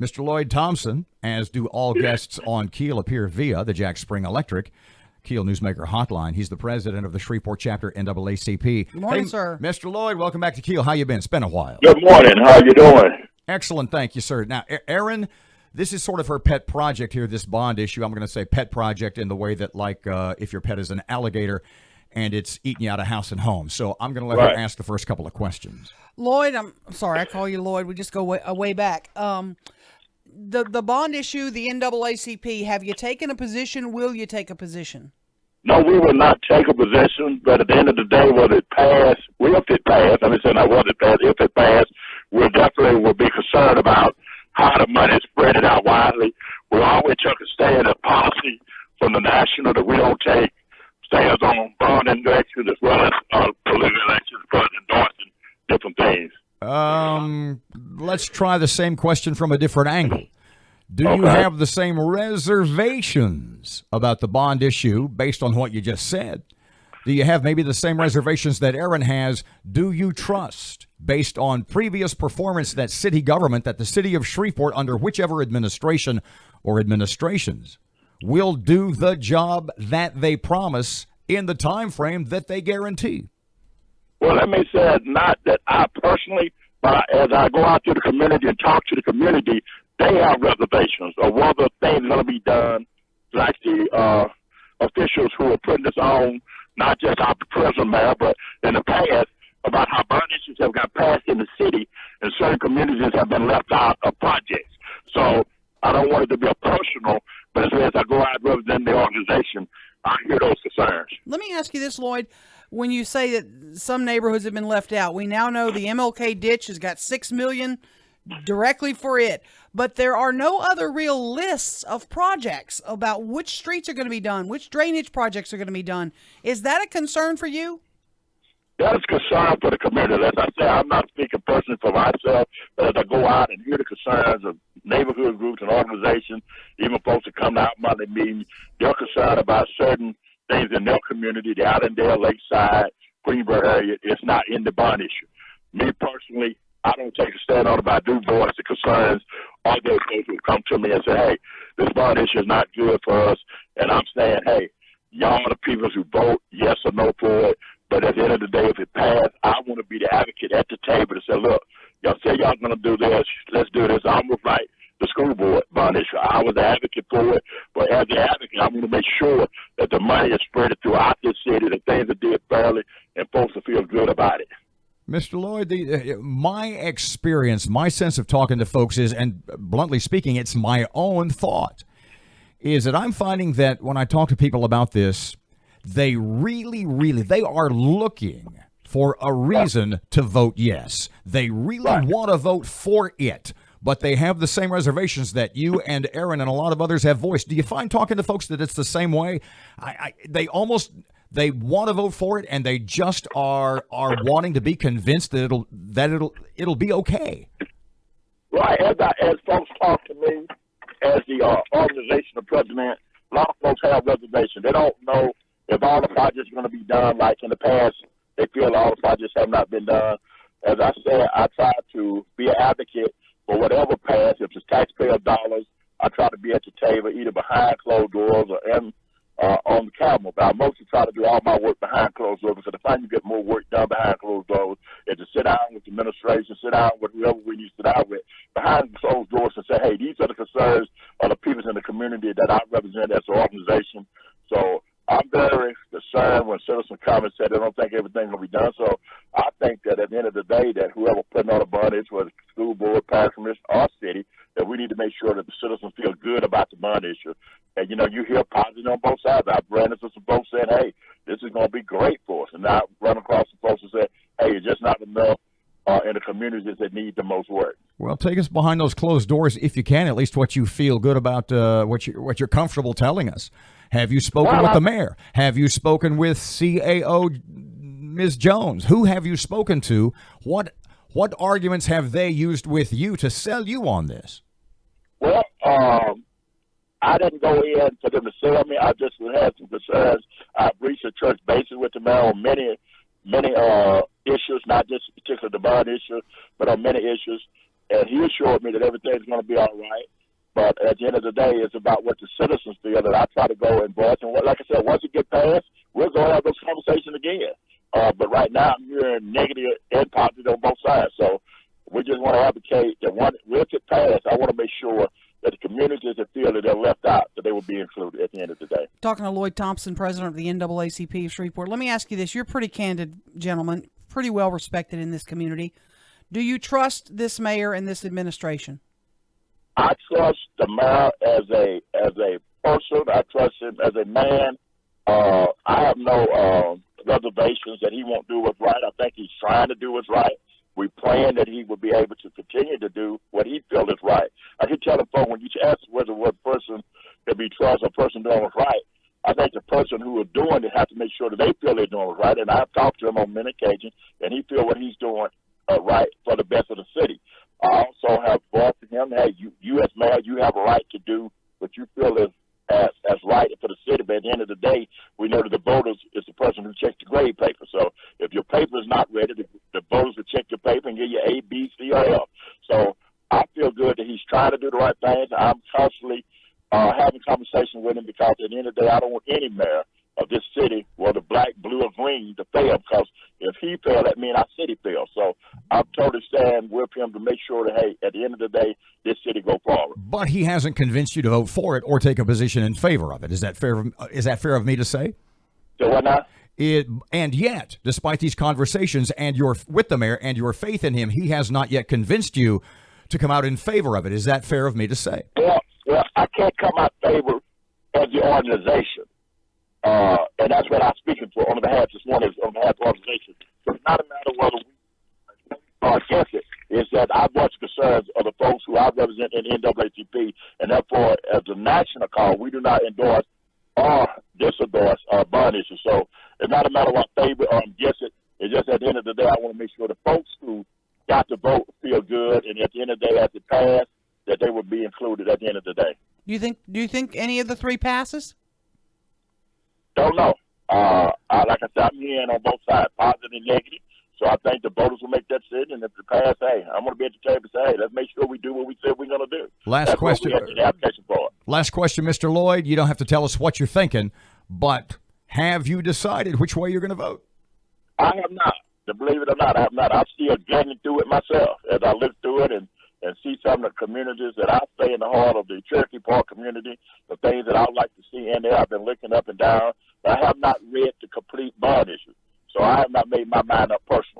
Mr. Lloyd Thompson, as do all guests on Keel, appear via the Jack Spring Electric Keel Newsmaker Hotline. He's the president of the Shreveport chapter NAACP. Good morning, sir. Mr. Lloyd, welcome back to Keel. How you been? It's been a while. Good morning. How you doing? Excellent, thank you, sir. Now, Aaron, this is sort of her pet project here, this bond issue. I'm going to say pet project in the way that, like, if your pet is an alligator and it's eating you out of house and home. So I'm going to let her ask the first couple of questions. Lloyd, I'm sorry, I call you Lloyd. We just go way back. The bond issue, the NAACP, have you taken a position? Will you take a position? No, we will not take a position, but at the end of the day, whether it passed, if it passed, let me say not whether it passed, if it passed, we definitely will be concerned about how the money is spread it out widely. We always took a stand of policy from the national that we don't take stands on bond elections as well as political elections, but endorsing different things. Let's try the same question from a different angle. Do you have the same reservations about the bond issue based on what you just said? Do you have maybe the same reservations that Aaron has? Do you trust, based on previous performance, that city government, that the city of Shreveport, under whichever administration or administrations, will do the job that they promise in the time frame that they guarantee? Well, let me say not that I personally, but as I go out to the community and talk to the community, they have reservations of whether things are going to be done, like the officials who are putting this on, not just our present mayor, but in the past, about how bond issues have got passed in the city and certain communities have been left out of projects. So I don't want it to be a personal, but as I go out representing the organization, I hear those concerns. Let me ask you this, Lloyd. When you say that some neighborhoods have been left out, we now know the MLK ditch has got $6 million directly for it, but there are no other real lists of projects about which streets are going to be done, which drainage projects are going to be done. Is that a concern for you? That is a concern for the community. As I say, I'm not speaking personally for myself, but as I go out and hear the concerns of neighborhood groups and organizations, even folks that come to our Monday meeting, they're concerned about certain things in their community, the Allendale, Lakeside, Greenberg area. It's not in the bond issue. Me personally, I don't take a stand on it, but I do voice the concerns. All those folks will come to me and say, hey, this bond issue is not good for us. And I'm saying, hey, y'all are the people who vote yes or no for it. But at the end of the day, if it passed, I want to be the advocate at the table to say, look, y'all say y'all going to do this. Let's do this. Almost like the school board bond issue. I was the advocate for it. But as the advocate, I want to make sure that the money is spread throughout this city, that things are did fairly, and folks will feel good about it. Mr. Lloyd, my experience, my sense of talking to folks is, and bluntly speaking, it's my own thought, is that I'm finding that when I talk to people about this, they they are looking for a reason to vote yes. They really want to vote for it, but they have the same reservations that you and Aaron and a lot of others have voiced. Do you find talking to folks that it's the same way? They want to vote for it, and they just are wanting to be convinced that it'll be okay. Right. As folks talk to me, as the organizational president, a lot of folks have reservations. They don't know if all the projects are going to be done like in the past. They feel all the projects have not been done. As I said, I try to be an advocate for whatever passed. If it's taxpayer dollars, I try to be at the table, either behind closed doors or on the camera. But I mostly try to do all my work behind closed doors, because the time you get more work done behind closed doors is to sit down with the administration, sit down with whoever we need to sit down with behind closed doors and say, hey, these are the concerns of the people in the community that I represent as an organization. So I'm very concerned when citizens come and say they don't think everything will be done. So I think that at the end of the day, that whoever putting on a bond issue, whether it's school board, parish commission, or city, that we need to make sure that the citizens feel good about the bond issue. And, you hear positive on both sides. I've run into some folks saying, hey, this is going to be great for us. And I run across some folks and say, hey, it's just not enough in the communities that need the most work. Well, take us behind those closed doors, if you can, at least what you feel good about, what you're comfortable telling us. Have you spoken with the mayor? Have you spoken with CAO Ms. Jones? Who have you spoken to? What arguments have they used with you to sell you on this? Well, I didn't go in for them to sell me. I just had some concerns. I've reached a church basis with the mayor on many issues, not just particularly the bond issue, but on many issues. and he assured me that everything's going to be all right. But at the end of the day, it's about what the citizens feel, that I try to go and voice. And like I said, once it gets passed, we'll go have those conversations again. But right now, I'm hearing negative and positive on both sides. So we just want to advocate that once it gets passed, I want to make sure that the communities that feel that they're left out, that they will be included at the end of the day. Talking to Lloyd Thompson, president of the NAACP of Shreveport. Let me ask you this. You're pretty candid, gentlemen, pretty well respected in this community. Do you trust this mayor and this administration? I trust the mayor as a person. I trust him as a man. I have no reservations that he won't do what's right. I think he's trying to do what's right. We plan that he will be able to continue to do what he feels is right. I can tell the phone when you ask whether what person can be trusted, a person doing what's right, I think the person who is doing it has to make sure that they feel they're doing what's right. And I've talked to him on many occasions, and he feels what he's doing right for the best of the city. I also have brought to him, hey, you as mayor, you have a right to do what you feel is as right for the city. But at the end of the day, we know that the voters is the person who checks the grade paper. So if your paper is not ready, the voters will check your paper and give you A, B, C, or F. So I feel good that he's trying to do the right things. I'm constantly having conversations with him because at the end of the day, I don't want any mayor of this city, whether black, blue, or green, to fail, because if he failed, that means our city failed. So I'm totally standing with him to make sure that, hey, at the end of the day, this city go forward. But he hasn't convinced you to vote for it or take a position in favor of it. Is that fair? Is that fair of me to say? So what now? And yet, despite these conversations and your with the mayor and your faith in him, he has not yet convinced you to come out in favor of it. Is that fair of me to say? Well, I can't come out in favor of the organization. And that's what I'm speaking for on behalf this morning, on behalf of the organization. So it's not a matter whether we are against it. It's that I voice concerns of the folks who I represent in the NAACP, and therefore, as a national call, we do not endorse or disendorse bond issues. So it's not a matter of what favor or against it. It's just at the end of the day, I want to make sure the folks who got to vote feel good, and at the end of the day, as it passed, that they will be included at the end of the day. Do you think any of the three passes? Don't know. Like I said, I'm hearing on both sides, positive and negative. So I think the voters will make that decision. And if it pass, hey, I'm going to be at the table and say, hey, let's make sure we do what we said we're going to do. Last question. Last question, Mr. Lloyd. You don't have to tell us what you're thinking, but have you decided which way you're going to vote? I have not. To believe it or not, I have not. I'm still getting through it myself as I look through it and see some of the communities that I stay in the heart of the Cherokee Park community, the things that I would like to see in there. I've been looking up and down. But I have not read the complete bond issue. So I have not made my mind up personally.